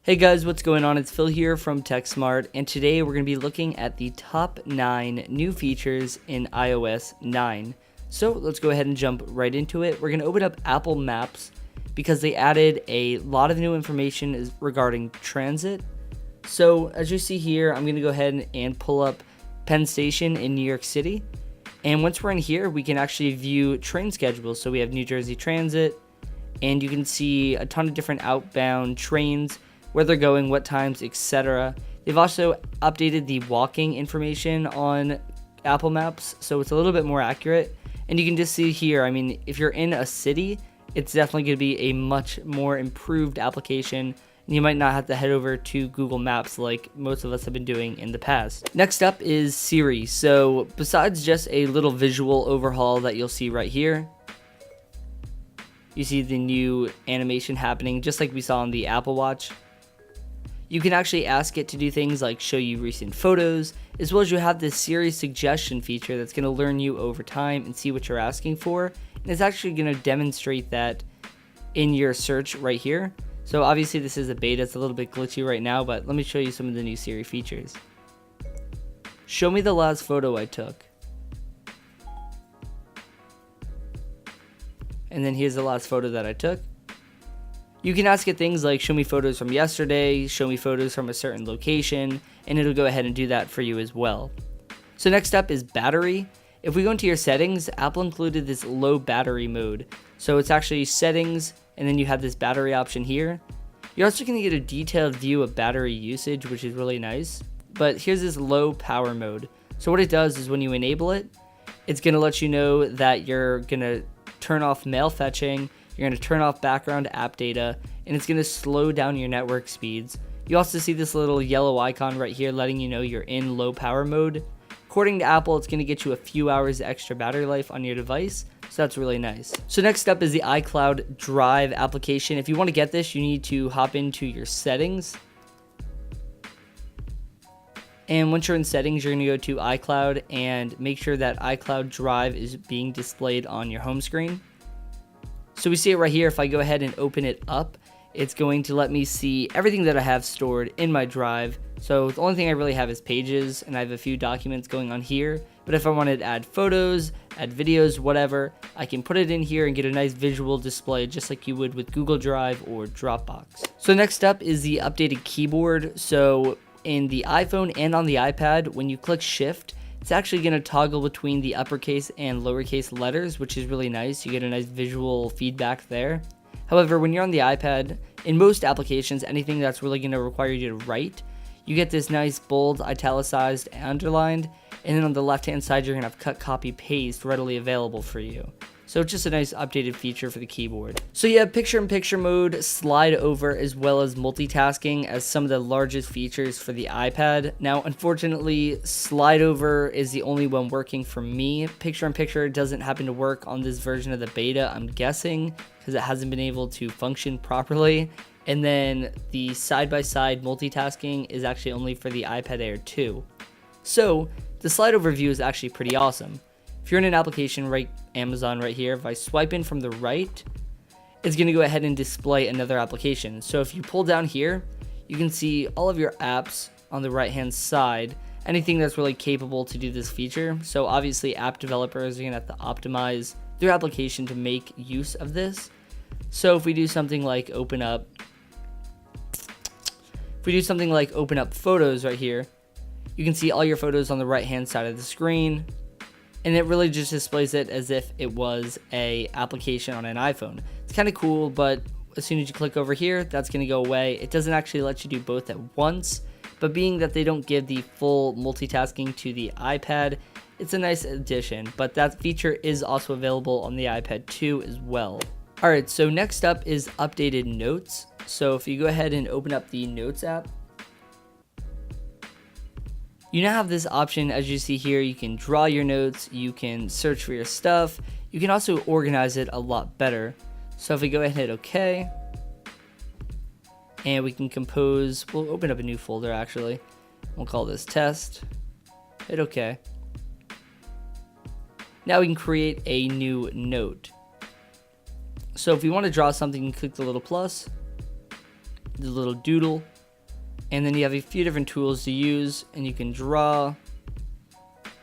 Hey guys, what's going on? It's Phil here from TechSmart, and today we're going to be looking at the top 9 new features in iOS 9. So let's go ahead and jump right into it. We're going to open up Apple Maps because they added a lot of new information regarding transit. So as you see here, I'm going to go ahead and pull up Penn Station in New York City. And once we're in here, we can actually view train schedules. So we have New Jersey Transit, and you can see a ton of different outbound trains, where they're going, what times, etc. They've also updated the walking information on Apple Maps, so it's a little bit more accurate. And you can just see here, I mean, if you're in a city, it's definitely going to be a much more improved application. And you might not have to head over to Google Maps like most of us have been doing in the past. Next up is Siri. So besides just a little visual overhaul that you'll see right here, you see the new animation happening just like we saw on the Apple Watch. You can actually ask it to do things like show you recent photos, as well as you have this Siri suggestion feature that's going to learn you over time and see what you're asking for. And it's actually going to demonstrate that in your search right here. So obviously this is a beta, it's a little bit glitchy right now, but let me show you some of the new Siri features. Show me the last photo I took. And then here's the last photo that I took. You can ask it things like show me photos from yesterday, show me photos from a certain location, and it'll go ahead and do that for you as well. So next up is battery. If we go into your settings, Apple included this low battery mode. So it's actually settings, and then you have this battery option here. You're also going to get a detailed view of battery usage, which is really nice. But here's this low power mode. So what it does is when you enable it, it's going to let you know that you're going to turn off mail fetching, you're going to turn off background app data, and it's going to slow down your network speeds. You also see this little yellow icon right here letting you know you're in low power mode. According to Apple, it's going to get you a few hours extra battery life on your device, so that's really nice. So next up is the iCloud Drive application. If you want to get this, you need to hop into your settings. And once you're in settings, you're going to go to iCloud and make sure that iCloud Drive is being displayed on your home screen. So we see it right here. If I go ahead and open it up, it's going to let me see everything that I have stored in my drive. So the only thing I really have is pages, and I have a few documents going on here. But if I wanted to add photos, add videos, whatever, I can put it in here and get a nice visual display just like you would with Google Drive or Dropbox. So next up is the updated keyboard. So in the iPhone and on the iPad, when you click Shift, it's actually going to toggle between the uppercase and lowercase letters, which is really nice. You get a nice visual feedback there. However, when you're on the iPad, in most applications, anything that's really going to require you to write, you get this nice bold, italicized, underlined, and then on the left-hand side, you're going to have cut, copy, paste readily available for you. So it's just a nice updated feature for the keyboard. So you have picture-in-picture mode, slide over, as well as multitasking as some of the largest features for the iPad. Now, unfortunately, slide over is the only one working for me. Picture-in-picture doesn't happen to work on this version of the beta, I'm guessing, because it hasn't been able to function properly. And then the side-by-side multitasking is actually only for the iPad Air 2. So the slide over view is actually pretty awesome. If you're in an application, right, Amazon right here, if I swipe in from the right, it's going to go ahead and display another application. So if you pull down here, you can see all of your apps on the right hand side, anything that's really capable to do this feature. So obviously app developers are going to have to optimize their application to make use of this. So if we do something like open up photos right here, you can see all your photos on the right hand side of the screen. And it really just displays it as if it was a application on an iPhone. It's kind of cool, but as soon as you click over here, that's going to go away. It doesn't actually let you do both at once, but being that they don't give the full multitasking to the iPad, it's a nice addition, but that feature is also available on the iPad 2 as well. Alright, so next up is updated notes. So if you go ahead and open up the Notes app, you now have this option. As you see here, you can draw your notes, you can search for your stuff, you can also organize it a lot better. So if we go ahead and hit OK, and we can compose, we'll open up a new folder actually, we'll call this test, hit OK. Now we can create a new note. So if we want to draw something, you click the little plus, the little doodle, And then you have a few different tools to use, and you can draw,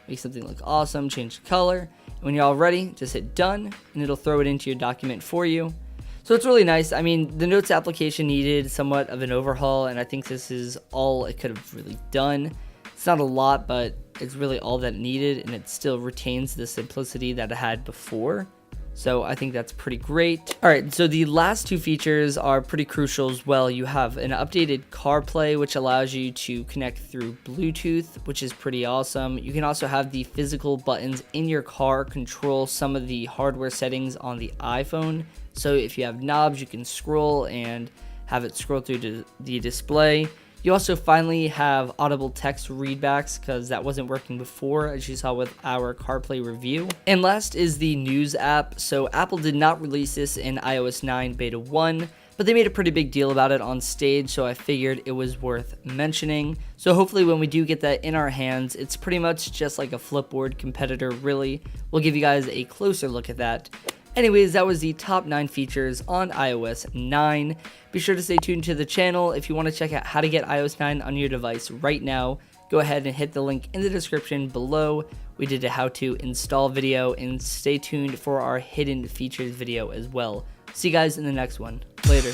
make something look awesome, change the color. And when you're all ready, just hit done, and it'll throw it into your document for you. So it's really nice. I mean, the Notes application needed somewhat of an overhaul, and I think this is all it could have really done. It's not a lot, but it's really all that it needed, and it still retains the simplicity that it had before. So I think that's pretty great. All right, so the last two features are pretty crucial as well. You have an updated CarPlay, which allows you to connect through Bluetooth, which is pretty awesome. You can also have the physical buttons in your car control some of the hardware settings on the iPhone. So if you have knobs, you can scroll and have it scroll through to the display. You also finally have audible text readbacks because that wasn't working before, as you saw with our CarPlay review. And last is the News app. So Apple did not release this in iOS 9 Beta 1, but they made a pretty big deal about it on stage, so I figured it was worth mentioning. So hopefully when we do get that in our hands, it's pretty much just like a Flipboard competitor, really. We'll give you guys a closer look at that. Anyways, that was the top 9 features on iOS 9. Be sure to stay tuned to the channel. If you want to check out how to get iOS 9 on your device right now, go ahead and hit the link in the description below. We did a how to install video, and stay tuned for our hidden features video as well. See you guys in the next one. Later.